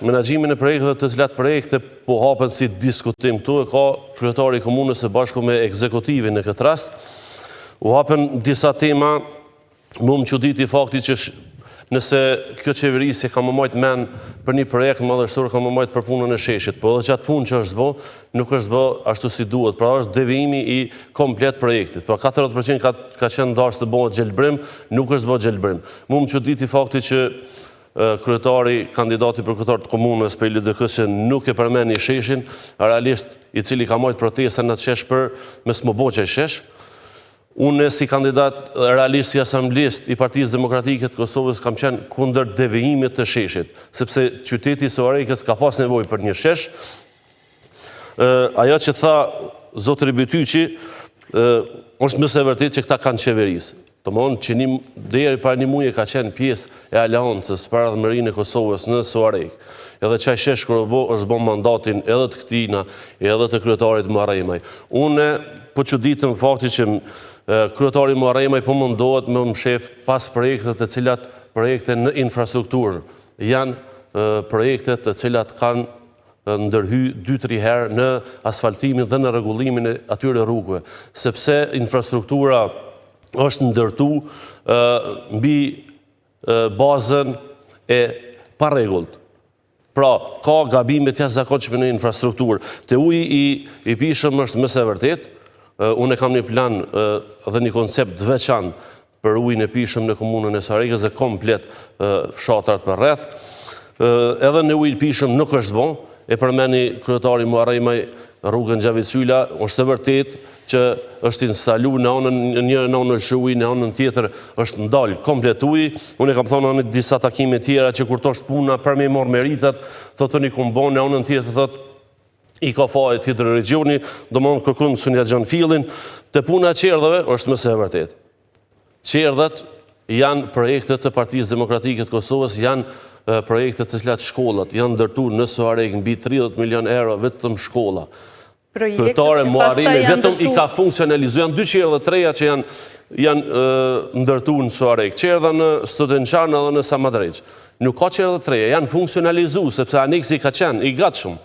menaxhimin e projekteve, të cilat projekte po hapen si diskutim këtu, e ka kryetari i komunës së bashku me ekzekutivin në këtë rast. U hapen disa tema, më çuditi fakti që nëse kjo qeverisje ka më majtë men për një projekt madhështor, ka më majtë për punën e sheshit, po edhe qatë punë që është bo, nuk është bo ashtu si duhet, pra është devijimi i komplet projektit. Pra 40% ka qenë dashur të bëhet gjelbrim, nuk është bo gjelbrim. Mu më çuditi fakti që kryetari, kandidati për kryetar të komunës për LDK që nuk e përmend një sheshin, realisht i cili ka majtë protesta në të shesh për me s'moboqe shesh. Unë si kandidat realist i asamblist i Partisë Demokratike të Kosovës kam qenë kundër devijimit të sheshit, sepse qyteti i Soarejkës ka pas nevojë për një shesh. Ajo që tha zotëri Bytyqi është mëse vërtet që këta kanë qeverisë. Domthon që deri para një muaji ka qenë pjesë e aleancës për ardhmërinë e Kosovës në Soarejkë. Edhe çaj shesh kur është bën mandatin edhe të këtina, edhe të kryetarit Muharremaj. Unë po çuditem fakti që kryetari Muharremaj po mundohet me mshef pas projektet të cilat projekte në infrastrukturë janë projekte të cilat kanë ndërhy 2-3 herë në asfaltimin dhe në rregullimin e atyre rrugëve, sepse infrastruktura është ndërtu mbi bazën e parregullt. Pra, ka gabime të jashtëzakonshme në infrastrukturë. Te uji i pishëm është më së vërtet. Unë kam një plan dhe një koncept të veçantë për ujin e pishëm në komunën e Soarejkës dhe komplet fshatrat për rreth. Edhe në ujin e pishëm nuk është bon, e përmeni kryetari Muharremaj rrugën Xhavit Sylla, është e vërtet që është instalu në anën një në anën uji, në anën tjetër është ndalë komplet uji. Unë kam thonë në disa takime tjera që kur tosht puna për me marrë meritat, thotë një kumbon në anën tjetër, thotë i ka fajet hidroregioni, do më në kërkun Sunja Gjan Fillin, të puna qerdheve është mëse e vërtet. Qerdhet janë projekte të Partisë Demokratike të Kosovës, janë projekte të cilat shkollat, janë ndërtu në Soarejkë mbi 30 milion euro vetëm shkolla. Kryetari Muharremaj vetëm i ka funksionalizuar, janë 2 qerdhe të reja që janë ndërtu në Soarejkë, qerdha në Studençan edhe në Samadrejq. Nuk ka qerdhe të reja, janë funksionalizuar sepse aneksi ka qenë i gatshëm.